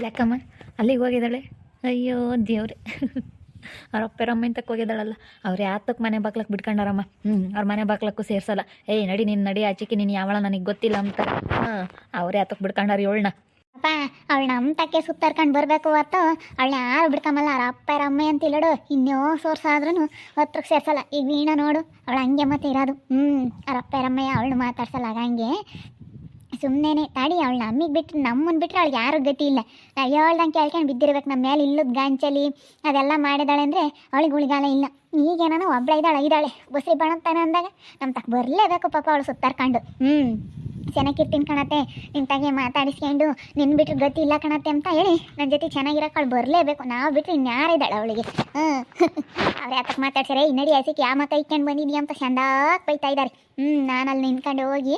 ಯಾಕಮ್ಮ ಅಲ್ಲಿಗೆ ಹೋಗಿದ್ದಾಳೆ? ಅಯ್ಯೋ ದೇವ್ರೆ ಅವ್ರ ಅಪ್ಪರಮ್ಮ ಇಂತಕ್ಕೆ ಹೋಗಿದ್ದಾಳಲ್ಲ. ಅವ್ರು ಯಾತಕ್ಕೆ ಮನೆ ಬಾಕ್ಲಕ್ಕೆ ಬಿಟ್ಕೊಂಡಾರಮ್ಮ. ಅವ್ರ ಮನೆ ಬಾಕ್ಲಕ್ಕೂ ಸೇರ್ಸಲ್ಲ. ಏಯ್ ನಡಿ ನೀನು ನಡಿ ಆಚಿಕೆ, ನೀನು ಯಾವಳ ನನಗೆ ಗೊತ್ತಿಲ್ಲ ಅಂತ. ಅವ್ರು ಯಾತಕ್ಕೆ ಬಿಟ್ಕೊಂಡಾರ ಇವಳನ್ನ? ಅಪ್ಪ ಅವಳು ನಮ್ಮ ತಕ್ಕೆ ಸುತ್ತಾರ್ಕೊಂಡು ಬರಬೇಕು ಹೊತ್ತು ಅವಳನ್ನ ಯಾರು ಬಿಡ್ಕೊಂಬಲ್ಲ. ಅವ್ರ ಅಪ್ಪರ ಅಮ್ಮೆ ಅಂತ ಇಲ್ಲಡು ಇನ್ನೋ ಸೋರ್ಸ್ ಆದ್ರೂ ಹತ್ರಕ್ಕೆ ಸೇರ್ಸಲ್ಲ. ಈಗ ವೀಣಾ ನೋಡು, ಅವಳು ಹಂಗೆ ಮತ್ತೆ ಇರೋದು. ಅವ್ರ ಅಪ್ಪರ ಅಮ್ಮಯ್ಯ ಅವಳು ಮಾತಾಡ್ಸಲ್ಲ ಹಂಗೆ ಸುಮ್ಮನೆ ತಾಡಿ. ಅವಳನ್ನ ಅಮ್ಮಿಗೆ ಬಿಟ್ಟು ನಮ್ಮನ್ನು ಬಿಟ್ಟರೆ ಅವಳಿಗೆ ಯಾರು ಗತಿ ಇಲ್ಲ. ಹೇಳ್ದಂಗೆ ಕೇಳ್ಕೊಂಡು ಬಿದ್ದಿರ್ಬೇಕು ನಮ್ಮ ಮೇಲೆ. ಇಲ್ಲದ ಗಾಂಚಲಿ ಅದೆಲ್ಲ ಮಾಡಿದಾಳೆ ಅಂದರೆ ಅವಳಿಗೆ ಉಳಿಗಾಲ ಇಲ್ಲ. ಈಗೇನೋ ಒಬ್ಬಳ ಇದ್ದಾಳೆ ಬಸ್ರಿ ಬಾಣಂತಾನೆ ಅಂದಾಗ ನಮ್ಮ ತಕ್ಕ ಬರಲೇಬೇಕು ಪಾಪ ಅವಳು ಸುತ್ತಾರ್ಕೊಂಡು. ಚೆನ್ನಾಗಿರ್ತೀನಿ ಕಣತ್ತೆ, ನಿನ್ನ ತಾಗೆ ಮಾತಾಡಿಸ್ಕೊಂಡು ನಿನ್ನ ಬಿಟ್ಟರೆ ಗತಿ ಇಲ್ಲ ಕಣತ್ತೆ ಅಂತ ಹೇಳಿ ನನ್ನ ಜೊತೆ ಚೆನ್ನಾಗಿರೋಕೆ ಅವಳು ಬರಲೇಬೇಕು. ನಾವು ಬಿಟ್ಟರೆ ಇನ್ಯಾರಿದ್ದಾಳೆ ಅವಳಿಗೆ? ಅವ್ರು ಯಾತಕ್ಕೆ ಮಾತಾಡ್ಸಾರೆ ಇನ್ನಡಿ ಹಸಿಕ್ಕೆ ಯಾವ ಮಕ್ಕ ಇಟ್ಕೊಂಡು ಬಂದಿದ್ದೀಯ ಅಂತ ಚಂದಾಗಿ ಬೈತಾ ಇದ್ದಾರೆ. ನಾನು ಅಲ್ಲಿ ನಿಂತ್ಕೊಂಡು ಹೋಗಿ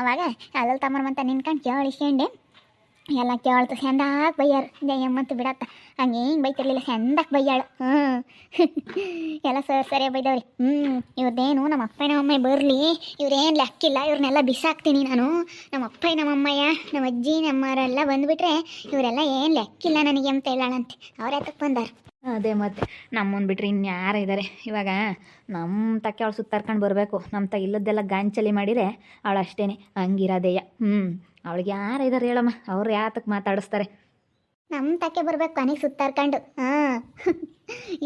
ಅವಾಗ ಅಲ್ಲಲ್ಲಿ ತಮ್ಮಂತ ನಿಂತ್ಕೊಂಡು ಕೇಳಿಸ್ಕೊಂಡೆ. ಎಲ್ಲ ಕೇಳ್ತು ಚಂದಾಗಿ ಬೈಯಾರು. ಜಯಮ್ಮಂತು ಬಿಡತ್ತ ಹಂಗೆ ಹಿಂಗೆ ಬೈತಿರ್ಲಿಲ್ಲ, ಚಂದಾಗಿ ಬೈಯಾಳು. ಎಲ್ಲ ಸರಿಯಾಗಿ ಬೈದವ್ರಿ. ಇವ್ರದ್ದೇನು ನಮ್ಮ ಅಪ್ಪ ನಮ್ಮಮ್ಮ ಬರಲಿ, ಇವ್ರೇನು ಲೆಕ್ಕಿಲ್ಲ, ಇವ್ರನ್ನೆಲ್ಲ ಬಿಸಾಕ್ತೀನಿ ನಾನು. ನಮ್ಮ ಅಪ್ಪ ನಮ್ಮಮ್ಮಯ್ಯ ನಮ್ಮ ಅಜ್ಜಿ ನಮ್ಮವರೆಲ್ಲ ಬಂದುಬಿಟ್ರೆ ಇವರೆಲ್ಲ ಏನು ಲೆಕ್ಕಿಲ್ಲ ನನಗೆ ಅಂತ ಹೇಳಾಳಂತೆ. ಅವ್ರು ಯಾತಕ್ಕೆ ಬಂದಾರ? ಅದೇ ಮತ್ತೆ ನಮ್ಮನ್ನು ಬಿಟ್ರೆ ಇನ್ಯಾರು ಇದ್ದಾರೆ ಇವಾಗ? ನಮ್ಮ ತಕ್ಕೆ ಅವಳು ಸುತ್ತಾರ್ಕೊಂಡು ಬರಬೇಕು. ನಮ್ಮ ತ ಇಲ್ಲದ್ದೆಲ್ಲ ಗಾಂಚಲಿ ಮಾಡಿದರೆ ಅವಳು ಅಷ್ಟೇ ಹಂಗಿರೋದೇಯ. ಅವಳಿಗೆ ಯಾರು ಇದ್ದಾರೆ ಹೇಳಮ್ಮ? ಅವ್ರು ಯಾತಕ್ಕೆ ಮಾತಾಡಿಸ್ತಾರೆ? ನಮ್ಮ ತಕ್ಕೆ ಬರಬೇಕು ಕೊನೆಗೆ ಸುತ್ತಾರ್ಕೊಂಡು.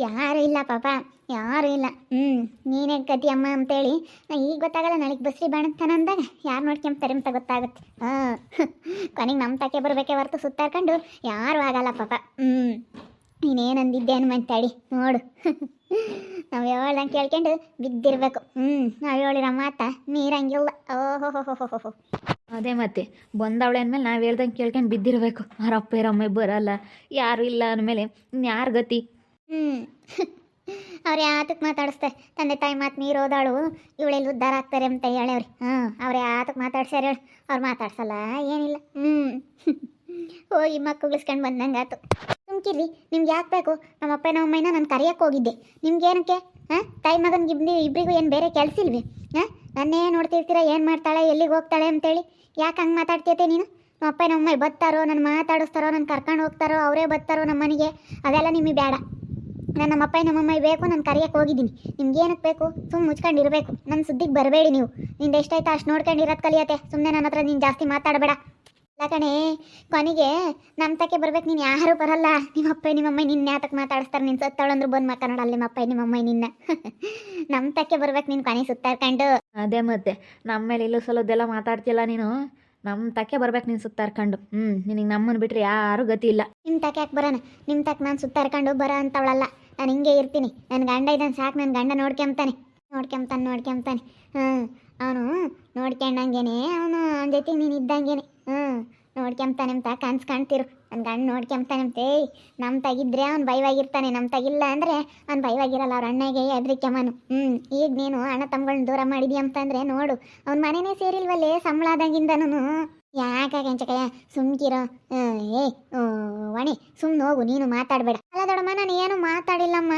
ಯಾರು ಇಲ್ಲ ಪಾಪ, ಯಾರು ಇಲ್ಲ. ನೀನೇ ಗತಿ ಅಮ್ಮ ಅಂತೇಳಿ ಈಗ ಗೊತ್ತಾಗಲ್ಲ, ನಾಳೆಗೆ ಬಸ್ರಿ ಬಾಣಂತಾನ ಅಂದಾಗ ಯಾರು ನೋಡ್ಕೊಂತಾರೆ ಅಂತ ಗೊತ್ತಾಗುತ್ತೆ. ಕೊನೆಗೆ ನಮ್ಮ ತಕ್ಕೆ ಬರಬೇಕೇ ಹೊರ್ತು ಸುತ್ತಾರ್ಕೊಂಡು ಯಾರು ಆಗಲ್ಲ ಪಾಪ. ನೀನೇನಂದಿದ್ದೆ ಅನ್ಮಂತಾಡಿ ನೋಡು. ನಾವು ಹೇಳ್ದಂಗೆ ಕೇಳ್ಕೊಂಡು ಬಿದ್ದಿರ್ಬೇಕು. ನಾವು ಹೇಳಿರೋ ಮಾತಾ ಮೀರಂಗಿಲ್ಲ. ಓಹೋ. ಅದೇ ಮತ್ತೆ ಬಂದವಳೆ ಅಂದಮೇಲೆ ನಾವು ಹೇಳ್ದಂಗೆ ಕೇಳ್ಕೊಂಡು ಬಿದ್ದಿರಬೇಕು. ಅವ್ರ ಅಪ್ಪ ಇರಮ್ಮ ಬರಲ್ಲ, ಯಾರು ಇಲ್ಲ ಅಂದಮೇಲೆ ಯಾರು ಗತಿ? ಅವ್ರು ಯಾತಕ್ಕೆ ಮಾತಾಡಿಸ್ತೆ? ತಂದೆ ತಾಯಿ ಮಾತು ಮೀರೋದಾಳು ಇವಳೆಲ್ಲಿ ಉದ್ಧಾರ ಆಗ್ತಾರೆ ಅಂತ ಹೇಳವ್ರಿ. ಅವ್ರು ಯಾತಕ್ಕೆ ಮಾತಾಡ್ಸ್ಯಾರ ಹೇಳಿ? ಅವ್ರು ಮಾತಾಡ್ಸಲ್ಲ ಏನಿಲ್ಲ. ಹೋಗಿ ಮಕ್ಕಳಿಸ್ಕೊಂಡು ಬಂದಂಗೆ ಆಯ್ತು. ಸುಮ್ಕಿರ್ರಿ, ನಿಮ್ಗೆ ಯಾಕೆ ಬೇಕು? ನಮ್ಮ ಅಪ್ಪ ನಮ್ಮಮ್ಮನ ನಾನು ಕರೆಯೋಕ್ಕೆ ಹೋಗಿದ್ದೆ. ನಿಮ್ಗೇನಕ್ಕೆ? ತಾಯಿ ಮಗನಿಗೆ ಇಬ್ಬರಿಗೂ ಏನು ಬೇರೆ ಕೆಲಸ ಇಲ್ವಿ? ನನ್ನೇ ನೋಡ್ತಿರ್ತೀರ ಏನು ಮಾಡ್ತಾಳೆ, ಎಲ್ಲಿಗೆ ಹೋಗ್ತಾಳೆ ಅಂತೇಳಿ. ಯಾಕೆ ಹಂಗೆ ಮಾತಾಡ್ತೈತೆ ನೀನು? ನಮ್ಮ ಅಪ್ಪ ನಮ್ಮಮ್ಮ ಬರ್ತಾರೋ, ನನ್ನ ಮಾತಾಡಿಸ್ತಾರೋ, ನನ್ನ ಕರ್ಕೊಂಡು ಹೋಗ್ತಾರೋ, ಅವರೇ ಬರ್ತಾರೋ ನಮ್ಮ ಮನೆಗೆ, ಅದೆಲ್ಲ ನಿಮಗೆ ಬೇಡ. ನಾನು ನಮ್ಮ ಅಪ್ಪ ನಮ್ಮಮ್ಮ ಬೇಕು, ನಾನು ಕರೆಯೋಕ್ಕೆ ಹೋಗಿದ್ದೀನಿ. ನಿಮ್ಗೆ ಏನಕ್ಕೆ ಬೇಕು? ಸುಮ್ಮನೆ ಮುಚ್ಕೊಂಡಿರಬೇಕು, ನನ್ನ ಸುದ್ದಿಗೆ ಬರಬೇಡಿ ನೀವು. ನಿಂದು ಎಷ್ಟಾಯ್ತು ಅಷ್ಟು ನೋಡ್ಕೊಂಡಿರೋದು ಕಲಿಯತ್ತೆ. ಸುಮ್ಮನೆ ನನ್ನ ಹತ್ರ ನೀನು ಜಾಸ್ತಿ ಮಾತಾಡಬೇಡ. ಇಲ್ಲ ಕಣೆ, ಕೊನೆಗೆ ನಮ್ಮ ತಕ್ಕೆ ಬರ್ಬೇಕು. ನೀನು ಯಾರೂ ಬರಲ್ಲ. ನಿಮ್ಮ ಅಪ್ಪ ನಿಮ್ಮಮ್ಮ ನಿನ್ನ ಯಾತಕ್ಕೆ ಮಾತಾಡಿಸ್ತಾರೆ? ನೀನು ಸತ್ತವಳಂದ್ರು ಬಂದು ಮಾತಾಡಲ್ಲ ನಿಮ್ಮ ಅಪ್ಪ ನಿಮ್ಮಮ್ಮ ನಿನ್ನ. ನಮ್ಮ ತಕ್ಕೆ ಬರ್ಬೇಕು ನೀನು ಕೊನೆ ಸುತ್ತಾರ್ಕೊಂಡು. ಅದೇ ಮತ್ತೆ ನಮ್ಮ ಮೇಲೆ ಇಲ್ಲೂ ಸಲದ್ದೆಲ್ಲ ಮಾತಾಡ್ತಿಲ್ಲ ನೀನು. ನಮ್ಮ ತಕ್ಕೆ ಬರ್ಬೇಕು ನೀನು ಸುತ್ತಾರ್ಕೊಂಡು. ನಿನಗೆ ನಮ್ಮನ್ನು ಬಿಟ್ಟರೆ ಯಾರೂ ಗತಿ ಇಲ್ಲ. ನಿಮ್ಮ ತಕ್ಕೆ ಯಾಕೆ ಬರೋಣ? ನಿಮ್ಮ ತಕ್ಕ ನಾನು ಸುತ್ತಾರ್ಕೊಂಡು ಬರೋ ಅಂತವಳಲ್ಲ. ನಾನು ಹಿಂಗೆ ಇರ್ತೀನಿ. ನನ್ನ ಗಂಡ ಇದ್ದಾನೆ ಸಾಕು. ನನ್ನ ಗಂಡ ನೋಡ್ಕೊಂತಾನೆ. ಅವನು ನೋಡ್ಕೊಂಡಂಗೇನೆ, ಅವನು ಅವನ ಜೊತೆಗೆ ನೀನು ಇದ್ದಂಗೇನೆ. ನೋಡ್ಕೊಂತಾನೆ ಅಂತ ಕನ್ಸು ಕಾಣ್ತಿರು. ನನ್ನ ಗಂಡ ನೋಡ್ಕೊಂತಾನೆ ಅಂತೆ. ನಮ್ಮ ತಗಿದ್ರೆ ಅವ್ನು ಭಯವಾಗಿರ್ತಾನೆ, ನಮ್ಮ ತಗಿಲ್ಲ ಅಂದರೆ ಅವ್ನು ಭಯವಾಗಿರಲ್ಲ. ಅವ್ರ ಅಣ್ಣಗೆ ಹೆದ್ರಿಕೆಮ್ಮನು. ಈಗ ನೀನು ಅಣ್ಣ ತಮ್ಮಗಳನ್ನ ದೂರ ಮಾಡಿದ್ಯಾ ಅಂತಂದರೆ ನೋಡು, ಅವ್ನ ಮನೆಯೇ ಸೇರಿಲ್ವಲ್ಲೇ ಸಂಬಳ ಆದಾಗಿಂದನೂ. ಯಾಕಾಗಂಚಕಯ್ಯ ಸುಮ್ಕಿರೋ. ವಾಣಿ ಸುಮ್ಮನೆ ಹೋಗು, ನೀನು ಮಾತಾಡಬೇಡ. ಅಲ್ಲ ದೊಡ್ಡಮ್ಮ, ನಾನು ಏನು ಮಾತಾಡಿಲ್ಲಮ್ಮ.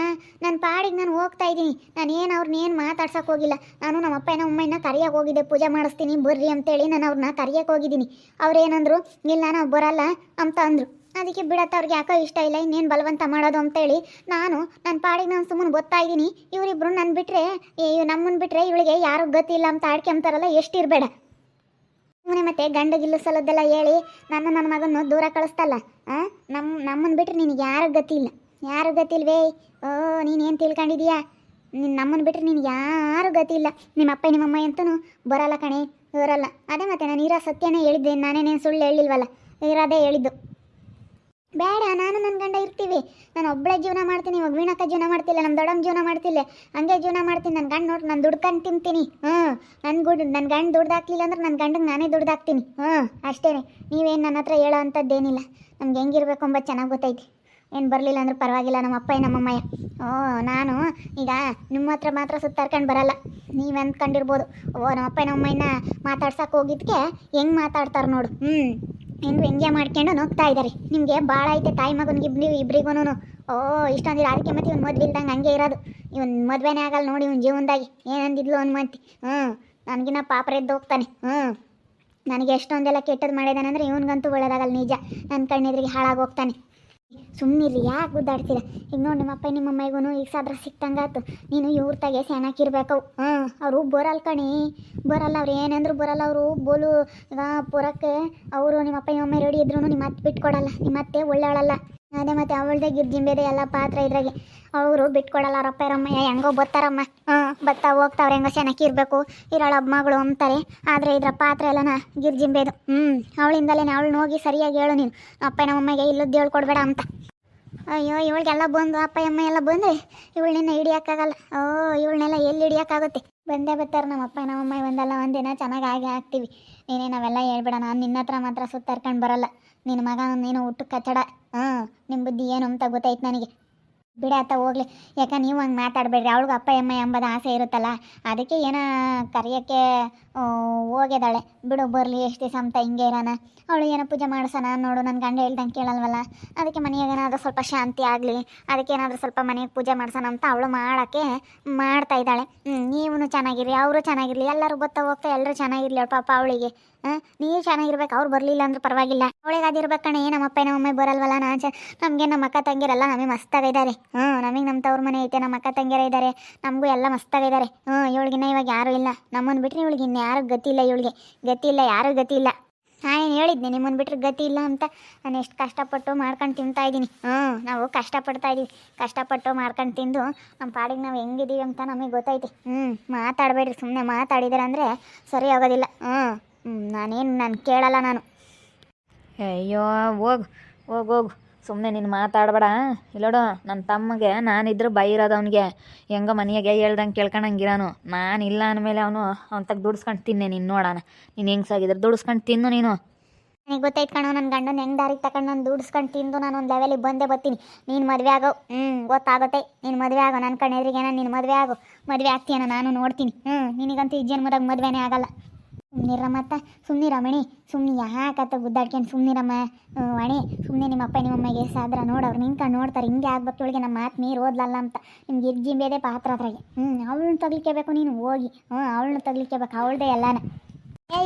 ನನ್ನ ಪಾಡಿಗೆ ನಾನು ಹೋಗ್ತಾ ಇದ್ದೀನಿ. ನಾನೇನು ಅವ್ರನ್ನೇನು ಮಾತಾಡ್ಸೋಕೆ ಹೋಗಿಲ್ಲ. ನಾನು ನಮ್ಮ ಅಪ್ಪ ನಮ್ಮಮ್ಮನ ಕರಿಯೋಕೆ ಹೋಗಿದ್ದೆ. ಪೂಜೆ ಮಾಡಿಸ್ತೀನಿ ಬರ್ರಿ ಅಂತೇಳಿ ನಾನು ಅವ್ರನ್ನ ಕರಿಯೋಕೆ ಹೋಗಿದ್ದೀನಿ. ಅವ್ರೇನಂದ್ರು ಇಲ್ಲ ನಾವು ಬರಲ್ಲ ಅಂತ ಅಂದರು. ಅದಕ್ಕೆ ಬಿಡತ್ತೆ, ಅವ್ರಿಗೆ ಯಾಕೋ ಇಷ್ಟ ಇಲ್ಲ, ಇನ್ನೇನು ಬಲವಂತ ಮಾಡೋದು ಅಂತೇಳಿ ನಾನು ನನ್ನ ಪಾಡಿಗೆ ನಾನು ಸುಮ್ಮನೆ ಗೊತ್ತಾ ಇದ್ದೀನಿ. ಇವರಿಬ್ರು ನನ್ನ ಬಿಟ್ಟರೆ, ನಮ್ಮನ್ನು ಬಿಟ್ಟರೆ ಇವಳಿಗೆ ಯಾರೂ ಗತಿ ಇಲ್ಲ ಅಂತ ಆಡ್ಕೊಂತಾರಲ್ಲ, ಎಷ್ಟಿರಬೇಡ. ಸುಮ್ಮನೆ ಮತ್ತೆ ಗಂಡಗಿಲ್ಲು ಸಲದ್ದೆಲ್ಲ ಹೇಳಿ ನನ್ನ ಮಗನ್ನು ದೂರ ಕಳಿಸ್ತಲ್ಲ. ನಮ್ಮನ್ನು ಬಿಟ್ಟರೆ ನಿನಗೆ ಯಾರು ಗತಿ ಇಲ್ಲ. ಯಾರು ಗತಿ ಇಲ್ವೇ? ನೀನೇನು ತಿಳ್ಕೊಂಡಿದೀಯಾ? ನಮ್ಮನ್ನು ಬಿಟ್ಟರೆ ನಿನಗೆ ಯಾರು ಗತಿ ಇಲ್ಲ. ನಿಮ್ಮ ಅಪ್ಪ ನಿಮ್ಮಮ್ಮ ಅಂತೂ ಬರಲ್ಲ ಕಣೆ, ಬರಲ್ಲ. ಅದೇ ಮತ್ತೆ ನಾನು ಇರೋ ಸತ್ಯನೇ ಹೇಳಿದ್ದೆ, ನಾನೇನೇನು ಸುಳ್ಳು ಹೇಳಿಲ್ವಲ್ಲ, ಇರೋದೇ ಹೇಳಿದ್ದು. ಬೇಡ, ನಾನು ನನ್ನ ಗಂಡ ಇರ್ತೀವಿ. ನಾನು ಒಬ್ಬಳೇ ಜೀವನ ಮಾಡ್ತೀನಿ. ಇವಾಗ ವೀಣಕ್ಕ ಜೀವನ ಮಾಡ್ತಿಲ್ಲ, ನಮ್ಮ ದೊಡ್ಡಮ್ಮ ಜೀವನ ಮಾಡ್ತಿಲ್ಲ, ಹಂಗೆ ಜೀವನ ಮಾಡ್ತೀನಿ. ನನ್ನ ಗಂಡ ನೋಡಿ ನಾನು ದುಡ್ಕೊಂಡು ತಿಂತೀನಿ. ನನ್ನ ಗಂಡ ದುಡ್ದಾಕ್ಲಿಲ್ಲ ಅಂದ್ರೆ ನನ್ನ ಗಂಡಗೆ ನಾನೇ ದುಡ್ದಾಕ್ತೀನಿ. ಅಷ್ಟೇ. ನೀವೇನು ನನ್ನ ಹತ್ರ ಹೇಳೋ ಅಂಥದ್ದೇನಿಲ್ಲ. ನಮ್ಗೆ ಹೆಂಗಿರ್ಬೇಕು ಅಂಬ ಚೆನ್ನಾಗಿ ಗೊತ್ತೈತಿ. ಏನು ಬರಲಿಲ್ಲ ಅಂದ್ರೆ ಪರವಾಗಿಲ್ಲ, ನಮ್ಮ ಅಪ್ಪ ನಮ್ಮಮ್ಮಯ್ಯ. ನಾನು ಈಗ ನಿಮ್ಮ ಹತ್ರ ಮಾತ್ರ ಸುತ್ತಾರ್ಕೊಂಡು ಬರಲ್ಲ. ನೀವು ಅಂದ್ಕೊಂಡಿರ್ಬೋದು, ನಮ್ಮ ಅಪ್ಪ ನಮ್ಮಮ್ಮಯ್ಯನ ಮಾತಾಡ್ಸಕ್ಕೆ ಹೋಗಿದ್ದಕ್ಕೆ ಹೆಂಗೆ ಮಾತಾಡ್ತಾರೆ ನೋಡು. ಏನು ವ್ಯಂಗ್ಯ ಮಾಡ್ಕೊಂಡು ಹೋಗ್ತಾ ಇದ್ದಾರೆ. ನಿಮಗೆ ಭಾಳ ಐತೆ ತಾಯಿ ಮಗನಿಗೆ ಇಬ್ಬರಿಗೂ. ಇಷ್ಟೊಂದಿಲ್ಲ. ಅದಕ್ಕೆ ಮತ್ತೆ ಇವ್ನು ಮದುವೆ ಇಲ್ದಂಗೆ ಹಂಗೆ ಇರೋದು. ಇವನು ಮದುವೆನೇ ಆಗಲ್ಲ ನೋಡಿ. ಇವ್ನ ಜೀವನದಾಗಿ ಏನಂದಿದ್ಲು ಅನ್ಮಂತಿ. ನನಗಿನ್ನ ಪಾಪರ ಎದ್ದು ಹೋಗ್ತಾನೆ. ನನಗೆ ಎಷ್ಟೊಂದೆಲ್ಲ ಕೆಟ್ಟದ್ದು ಮಾಡಿದಾನಂದ್ರೆ ಇವನಿಗಂತೂ ಒಳ್ಳೇದಾಗಲ್ಲ ನಿಜ. ನನ್ನ ಕಣ್ಣೆದ್ರಿಗೆ ಹಾಳಾಗೋಗ್ತಾನೆ. ಸುಮ್ಮನಿರಿ, ಯಾಕೆ ಗುದ್ದಾಡ್ತೀರ? ಈಗ ನೋಡಿ ನಿಮ್ಮಪ್ಪ ನಿಮ್ಮಮ್ಮಗೂ ಈಗ ಸಾದ್ರ ಸಿಕ್ತಂಗಾತು. ನೀನು ಇವ್ರ ತಾಗೆ ಸ್ಯಾನಾಕಿರ್ಬೇಕು. ಅವರು ಬರಲ್ಲ ಕಣಿ, ಬರಲ್ಲ. ಅವ್ರು ಏನಂದ್ರು ಬರಲ್ಲ. ಅವರು ಬೋಲು ಈಗ ಪುರಕ್ಕೆ ಅವರು ನಿಮ್ಮಪ್ಪ ನಿಮ್ಮಮ್ಮ ರೆಡಿ ಇದ್ರು ನಿಮ್ಮ ಅತ್ತೆ ಬಿಟ್ಕೊಡಲ್ಲ. ನಿಮ್ಮ ಅತ್ತೆ ಒಳ್ಳೆಯವಳಲ್ಲ. ಅದೇ ಮತ್ತೆ ಅವಳದೇ ಗಿರ್ಜಿಂಬೇದೆ ಎಲ್ಲ ಪಾತ್ರ ಇದ್ರಾಗೆ. ಅವರು ಬಿಟ್ಕೊಡಲ್ಲ. ಅವರಪ್ಪ ಇರಮ್ಮಯ್ಯ ಹೆಂಗೋ ಬರ್ತಾರಮ್ಮ. ಬತ್ತಾ ಹೋಗ್ತಾವ್ರೆ, ಹೆಂಗೋ ಚೆನ್ನಾಗಿರ್ಬೇಕು ಇರೋಳ ಮಗಳು ಅಂತಾರೆ. ಆದರೆ ಇದ್ರ ಪಾತ್ರ ಎಲ್ಲನ ಗಿರ್ಜಿಂಬೇದು. ಅವಳಿಂದಲೇ ಅವಳನ್ನ ಹೋಗಿ ಸರಿಯಾಗಿ ಹೇಳು ನೀನು, ಅಪ್ಪ ನಮ್ಮಮ್ಮಗೆ ಇಲ್ಲದ್ದು ಹೇಳ್ಕೊಡ್ಬೇಡ ಅಂತ. ಅಯ್ಯೋ, ಇವಳಿಗೆಲ್ಲ ಬಂದು ಅಪ್ಪ ಅಮ್ಮ ಎಲ್ಲ ಬಂದರೆ ಇವಳನ್ನ ಹಿಡಿಯೋಕ್ಕಾಗಲ್ಲ. ಇವಳನ್ನೆಲ್ಲ ಎಲ್ಲಿ ಹಿಡಿಯೋಕ್ಕಾಗುತ್ತೆ? ಬಂದೇ ಬರ್ತಾರೆ ನಮ್ಮಪ್ಪ ನಮ್ಮಮ್ಮ. ಒಂದಲ್ಲ ಒಂದಿನ ಚೆನ್ನಾಗಿ ಆಗಿ ಹಾಕ್ತೀವಿ. ನೀನೇ ನಾವೆಲ್ಲ ಹೇಳ್ಬೇಡ. ನಾನು ನಿನ್ನ ಹತ್ರ ಮಾತ್ರ ಸುತ್ತಾರ್ಕೊಂಡು ಬರಲ್ಲ. ನಿನ್ನ ಮಗ ನೀನು ಊಟಕ್ಕೆ ಕಚ್ಚಡ. ನಿಮ್ಮ ಬುದ್ಧಿ ಏನು ಅಂತ ಗೊತ್ತಾಯ್ತು ನನಗೆ. ಬಿಡಾತ ಹೋಗ್ಲಿ. ಯಾಕೆ ನೀವು ಹಂಗೆ ಮಾತಾಡಬೇಡ್ರಿ. ಅವಳಿಗೂ ಅಪ್ಪ ಅಮ್ಮ ಎಂಬುದು ಆಸೆ ಇರುತ್ತಲ್ಲ, ಅದಕ್ಕೆ ಏನೋ ಕರೆಯೋಕ್ಕೆ ಹೋಗಿದ್ದಾಳೆ. ಬಿಡು ಬರಲಿ, ಎಷ್ಟು ದಿವಸ ಅಂತ ಹಿಂಗೆ ಇರೋಣ. ಅವಳು ಏನೋ ಪೂಜೆ ಮಾಡಿಸೋಣ ನೋಡು. ನನ್ನ ಗಂಡ ಹೇಳ್ದಂಗೆ ಕೇಳಲ್ವಲ್ಲ, ಅದಕ್ಕೆ ಮನೆಯಾಗೇನಾದರೂ ಸ್ವಲ್ಪ ಶಾಂತಿ ಆಗಲಿ, ಅದಕ್ಕೆ ಏನಾದರೂ ಸ್ವಲ್ಪ ಮನೆಗೆ ಪೂಜೆ ಮಾಡ್ಸೋಣ ಅಂತ ಅವಳು ಮಾಡೋಕ್ಕೆ ಮಾಡ್ತಾ ಇದ್ದಾಳೆ. ನೀವು ಚೆನ್ನಾಗಿರಿ, ಅವರು ಚೆನ್ನಾಗಿರಲಿ, ಎಲ್ಲರೂ ಬರ್ತಾ ಹೋಗ್ತಾ ಎಲ್ಲರೂ ಚೆನ್ನಾಗಿರಲಿ. ಅವಳು ಪಾಪ ಅವಳಿಗೆ ನೀವು ಚೆನ್ನಾಗಿರ್ಬೇಕು. ಅವ್ರು ಬರಲಿಲ್ಲ ಅಂದ್ರೂ ಪರವಾಗಿಲ್ಲ. ಅವಳಿಗೆ ಅದಿರ್ಬೇಕು ಕಣೆ. ನಮ್ಮಪ್ಪ ನಮ್ಮಮ್ಮ ಬರಲ್ವಲ್ಲ. ನಮಗೆ ನಮ್ಮ ಅಕ್ಕ ತಂಗಿರಲ್ಲ, ನಮಗೆ ಮಸ್ತಾಗಿದ್ದಾರೆ. ನಮಗೆ ನಮ್ಮ ತವ್ರ ಮನೆ ಐತೆ, ನಮ್ಮ ಅಕ್ಕ ತಂಗಿಯರ ಇದ್ದಾರೆ, ನಮಗೂ ಎಲ್ಲ ಮಸ್ತಾಗಿದ್ದಾರೆ. ಇವಳಿಗಿನ್ನ ಇವಾಗ ಯಾರೂ ಇಲ್ಲ. ನಮ್ಮನ್ನು ಬಿಟ್ಟರೆ ಇವಳಿಗೆ ಇನ್ನು ಯಾರು ಗತಿ ಇಲ್ಲ. ಇವಳಿಗೆ ಗತಿ ಇಲ್ಲ, ಯಾರೂ ಗತಿ ಇಲ್ಲ. ಏನು ಹೇಳಿದ್ನಿ ನಿಮ್ಮನ್ನು ಬಿಟ್ಟರೆ ಗತಿ ಇಲ್ಲ ಅಂತ? ನಾನು ಎಷ್ಟು ಕಷ್ಟಪಟ್ಟು ಮಾಡ್ಕೊಂಡು ತಿಂತಾಯಿದ್ದೀನಿ. ನಾವು ಕಷ್ಟಪಡ್ತಾ ಇದ್ದೀವಿ. ಕಷ್ಟಪಟ್ಟು ಮಾಡ್ಕೊಂಡು ತಿಂದು ನಮ್ಮ ಪಾಡಿಗೆ ನಾವು ಹೆಂಗಿದ್ದೀವಿ ಅಂತ ನಮಗೆ ಗೊತ್ತೈತಿ. ಮಾತಾಡಬೇಡ್ರಿ. ಸುಮ್ಮನೆ ಮಾತಾಡಿದ್ರೆ ಅಂದರೆ ಸರಿ ಆಗೋದಿಲ್ಲ. ನಾನು ಕೇಳಲ್ಲ ನಾನು. ಅಯ್ಯೋ, ಹೋಗು ಹೋಗು ಹೋಗು, ಸುಮ್ಮನೆ ನೀನು ಮಾತಾಡಬೇಡ. ಇಲ್ಲೋಡು, ನನ್ನ ತಮ್ಮಗೆ ನಾನಿದ್ರು ಬೈರೋದು ಅವನಿಗೆ. ಹೆಂಗೋ ಮನೆಯಾಗೆ ಹೇಳ್ದಂಗೆ ಕೇಳ್ಕೊಂಡಂಗಿರೋನು. ನಾನು ಇಲ್ಲ ಅಂದಮೇಲೆ ಅವನು ತಗ ದುಡಿಸ್ಕೊಂಡು ತಿನ್ನೆ. ನೀನು ನೋಡೋಣ, ನೀನು ಹೆಂಗ್ಸಾಗಿದ್ರೆ ದುಡಿಸ್ಕೊಂಡು ತಿನ್ನು ನೀನು. ನನಗೆ ಗೊತ್ತೈತೆ ಕಣೋ, ನನ್ನ ಗಂಡನ ಹೆಂಗೆ ದಾರಿಗೆ ತಗೊಂಡು ನಾನು ದುಡಿಸ್ಕೊಂಡು ತಿಂದು ನಾನು ಒಂದು ಲೆವೆಲಿಗೆ ಬಂದೇ ಬರ್ತೀನಿ. ನೀನು ಮದುವೆ ಆಗೋ. ಗೊತ್ತಾಗುತ್ತೆ. ನೀನು ಮದುವೆ ಆಗೋ. ನನ್ನ ಕಣ್ಣೆದ್ರಿಗೇನ ನೀನು ಮದುವೆ ಆಗೋ. ಮದುವೆ ಆಗ್ತೀಯನ ನಾನು ನೋಡ್ತೀನಿ. ನಿನಗಂತೂ ಈ ಜನ್ಮದಾಗ ಮದುವೆನೇ ಆಗಲ್ಲ. ಸುಮ್ಮನಿರಮ್ಮ ಅತ್ತ, ಸುಮ್ಮನಿರಮಣಿ. ಸುಮ್ಮನೆ ಯಾಕತ್ತ ಗುದ್ದಾಡ್ಕೊಂಡು ಸುಮ್ಮನಿರಮ್ಮ. ಅಣಿ ಸುಮ್ಮನೆ ನಿಮ್ಮಪ್ಪ ನಿಮ್ಮಮ್ಮಗೆ ಸಾದ್ರ ನೋಡವ್ರು ನಿಂತ್ಕೊಂಡು ನೋಡ್ತಾರೆ. ಹಿಂಗೆ ಆಗ್ಬೇಕು ಇವಳಿಗೆ, ನಮ್ಮ ಮಾತು ಮೀರು ಓದ್ಲಲ್ಲ ಅಂತ. ನಿಮ್ಗೆ ಇರ್ಜಿಂಬೇದೆ ಪಾತ್ರ ಅದ್ರಾಗೆ. ಅವಳನ್ನ ತಗ್ಲಿಕ್ಕೇಬೇಕು ನೀನು ಹೋಗಿ. ಅವಳನ್ನ ತಗ್ಲಿಕ್ಕೇಬೇಕು. ಅವಳದೇ ಎಲ್ಲಾನ.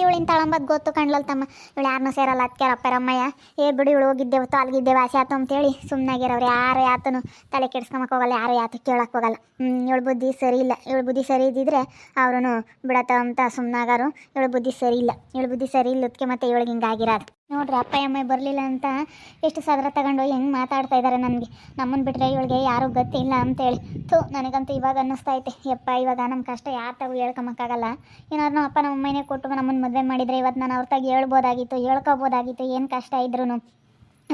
ಇವಳಿನ ತಳಂಬದ್ ಗೊತ್ತು ಕಣ್ಲಲ್ ತಮ್ಮ. ಇವಳು ಯಾರನ್ನೂ ಸೇರಲ್ಲ. ಅದಕ್ಕೆ ಅಪ್ಪರಮ್ಮಯ್ಯ ಬಿಡು ಇವಳು ಹೋಗಿದ್ದೇವೆ ಅಲ್ಲಿಗಿದ್ದೇವೆ ಆಸೆ ಆತು ಅಂತೇಳಿ ಸುಮ್ಮನಾಗಿರೋರು. ಯಾರು ಯಾತನು ತಲೆ ಕೆಡ್ಸ್ಕೊಂಬಕ್ಕೆ ಹೋಗಲ್ಲ, ಯಾರು ಯಾತು ಕೇಳಕ್ಕೆ ಹೋಗಲ್ಲ. ಇವಳು ಬುದ್ಧಿ ಸರಿ ಇಲ್ಲ. ಇವಳು ಬುದ್ಧಿ ಸರಿ ಇದ್ದಿದ್ರೆ ಅವ್ರೂ ಬಿಡತ್ತ ಅಂತ ಸುಮ್ಮನಾಗಾರು. ಇವಳು ಬುದ್ಧಿ ಸರಿ ಇಲ್ಲ. ಇವಳು ಬುದ್ಧಿ ಸರಿ ಇಲ್ಲದಕ್ಕೆ ಮತ್ತೆ ಇವಳಿಗೆ ಹಿಂಗಾಗಿರೋದು ನೋಡ್ರಿ. ಅಪ್ಪ ಅಮ್ಮ ಬರಲಿಲ್ಲ ಅಂತ ಎಷ್ಟು ಸಾದ್ರ ತಗೊಂಡು ಹೆಂಗೆ ಮಾತಾಡ್ತಾ ಇದ್ದಾರೆ ನನಗೆ. ನಮ್ಮನ್ನು ಬಿಟ್ಟರೆ ಇವಳಿಗೆ ಯಾರೂ ಗತಿ ಇಲ್ಲ ಅಂತೇಳಿ. ನನಗಂತೂ ಇವಾಗ ಅನ್ನಿಸ್ತಾ ಐತೆ, ಯಪ್ಪ ಇವಾಗ ನಮ್ಮ ಕಷ್ಟ ಯಾರ ತಾವು ಹೇಳ್ಕೊಂಬಕ್ಕಾಗಲ್ಲ. ಏನಾದ್ರು ನಮ್ಮ ಅಪ್ಪ ನಮ್ಮ ಅಮ್ಮನೇ ಕೊಟ್ಟು ನಮ್ಮನ್ನು ಮದುವೆ ಮಾಡಿದರೆ ಇವತ್ತು ನಾನು ಅವ್ರ ತಾಗಿ ಹೇಳ್ಬೋದಾಗಿತ್ತು, ಹೇಳ್ಕೊಬೋದಾಗಿತ್ತು, ಏನು ಕಷ್ಟ ಇದ್ರೂ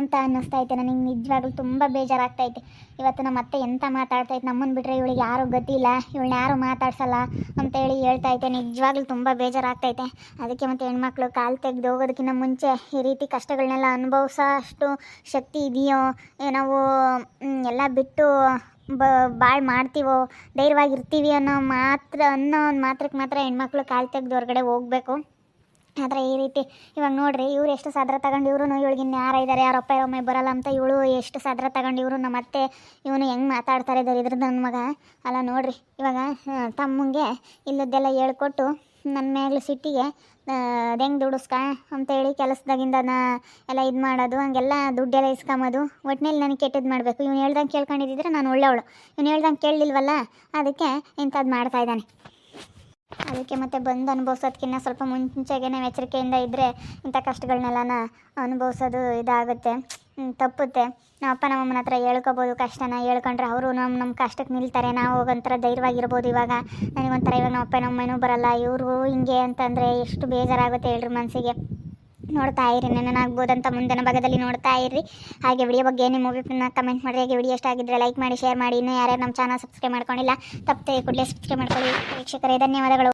ಅಂತ ಅನ್ನಿಸ್ತಾ ಐತೆ. ನನಗೆ ನಿಜವಾಗ್ಲೂ ತುಂಬ ಬೇಜಾರಾಗ್ತೈತೆ. ಇವತ್ತು ನಮ್ಮ ಅತ್ತೆ ಎಂತ ಮಾತಾಡ್ತೈತೆ, ನಮ್ಮನ್ನು ಬಿಟ್ಟರೆ ಇವಳಿಗೆ ಯಾರೂ ಗತಿ ಇಲ್ಲ, ಇವಳನ್ನ ಯಾರೂ ಮಾತಾಡ್ಸಲ್ಲ ಅಂತೇಳಿ ಹೇಳ್ತೈತೆ. ನಿಜವಾಗ್ಲೂ ತುಂಬ ಬೇಜಾರಾಗ್ತೈತೆ. ಅದಕ್ಕೆ ಮತ್ತು ಹೆಣ್ಮಕ್ಳು ಕಾಲು ತೆಗೆದು ಹೋಗೋದಕ್ಕಿಂತ ಮುಂಚೆ ಈ ರೀತಿ ಕಷ್ಟಗಳನ್ನೆಲ್ಲ ಅನುಭವಿಸೋ ಅಷ್ಟು ಶಕ್ತಿ ಇದೆಯೋ, ನಾವು ಎಲ್ಲ ಬಿಟ್ಟು ಬಾಳ್ ಮಾಡ್ತೀವೋ, ಧೈರ್ಯವಾಗಿರ್ತೀವಿ ಅನ್ನೋ ಒಂದು ಮಾತ್ರಕ್ಕೆ ಮಾತ್ರ ಹೆಣ್ಮಕ್ಳು ಕಾಲು ತೆಗೆದು ಹೊರಗಡೆ ಹೋಗಬೇಕು. ಆದರೆ ಈ ರೀತಿ ಇವಾಗ ನೋಡ್ರಿ, ಇವ್ರು ಎಷ್ಟು ಸಾದ್ರ ತಗೊಂಡು ಇವರು ಇವಳಿಗಿನ್ನ ಯಾರ ಇದ್ದಾರೆ, ಯಾರಪ್ಪ ಒಮ್ಮೆ ಬರಲ್ಲ ಅಂತ ಇವಳು ಎಷ್ಟು ಸಾದ್ರ ತಗೊಂಡು ಇವರು ನಮ್ಮ ಅತ್ತೆ ಇವನು ಹೆಂಗೆ ಮಾತಾಡ್ತಾರೆ ಇದ್ರದ್ದು ನನ್ನ ಮಗ ಅಲ್ಲ ನೋಡ್ರಿ. ಇವಾಗ ತಮ್ಮಂಗೆ ಇಲ್ಲದ್ದೆಲ್ಲ ಹೇಳ್ಕೊಟ್ಟು ನನ್ನ ಮೇಗ್ಲು ಸಿಟ್ಟಿಗೆ ಹೆಂಗೆ ದುಡಿಸ್ಕ ಅಂತೇಳಿ ಕೆಲಸದಾಗಿಂದ ಎಲ್ಲ ಇದು ಮಾಡೋದು, ಹಂಗೆಲ್ಲ ದುಡ್ಡೆಲ್ಲ ಇಸ್ಕೊಂಬೋದು. ಒಟ್ಟಿನಲ್ಲಿ ನನಗೆ ಕೆಟ್ಟದ್ದು ಮಾಡಬೇಕು. ಇವ್ನು ಹೇಳ್ದಂಗೆ ಕೇಳ್ಕೊಂಡಿದ್ದಿದ್ರೆ ನಾನು ಒಳ್ಳೆಯವಳು. ಇವ್ನು ಹೇಳ್ದಂಗೆ ಕೇಳಲಿಲ್ವಲ್ಲ, ಅದಕ್ಕೆ ಇಂಥದ್ದು ಮಾಡ್ತಾಯಿದ್ದಾನೆ. ಅದಕ್ಕೆ ಮತ್ತೆ ಬಂದು ಅನುಭವಿಸೋದಕ್ಕಿಂತ ಸ್ವಲ್ಪ ಮುಂಚೆಗೆ ಎಚ್ಚರಿಕೆಯಿಂದ ಇದ್ದರೆ ಇಂಥ ಕಷ್ಟಗಳನ್ನೆಲ್ಲ ಅನುಭವಿಸೋದು ಇದಾಗುತ್ತೆ, ತಪ್ಪುತ್ತೆ. ನಮ್ಮ ಅಪ್ಪ ನಮ್ಮಮ್ಮನ ಹತ್ರ ಹೇಳ್ಕೊಬೋದು ಕಷ್ಟನ. ಹೇಳ್ಕೊಂಡ್ರೆ ಅವರು ನಮ್ಮ ಕಷ್ಟಕ್ಕೆ ನಿಲ್ತಾರೆ. ನಾವು ಒಂಥರ ಧೈರ್ಯವಾಗಿರ್ಬೋದು. ಇವಾಗ ನನಗೊಂಥರ ಇವಾಗ ನಮ್ಮ ಅಪ್ಪ ನಮ್ಮಮ್ಮನೂ ಬರಲ್ಲ, ಇವರು ಹಿಂಗೆ ಅಂತಂದರೆ ಎಷ್ಟು ಬೇಜಾರಾಗುತ್ತೆ ಹೇಳ್ರಿ ಮನಸ್ಸಿಗೆ. ನೋಡ್ತಾ ಇರಿ, ನೆನನಾಗ್ಬೋದಂತ ಮುಂದಿನ ಭಾಗದಲ್ಲಿ ನೋಡ್ತಾ ಇರ್ರಿ. ಹಾಗೆ ವಿಡಿಯೋ ಬಗ್ಗೆ ನಿಮ್ಮ ಒಪಿನಿಯನ್ನ ಕಮೆಂಟ್ ಮಾಡಿ. ಹಾಗೆ ವಿಡಿಯೋ ಇಷ್ಟ ಆಗಿದ್ದರೆ ಲೈಕ್ ಮಾಡಿ, ಶೇರ್ ಮಾಡಿ. ಇನ್ನೂ ಯಾರ್ಯಾರು ನಮ್ಮ ಚಾನಲ್ ಸಬ್ಸ್ಕ್ರೈಬ್ ಮಾಡ್ಕೊಂಡಿಲ್ಲ ತಪ್ಪದೆ ಕೂಡಲೇ ಸಬ್ಸ್ಕ್ರೈಬ್ ಮಾಡ್ಕೊಳ್ಳಿ. ವೀಕ್ಷಕರೇ ಧನ್ಯವಾದಗಳು.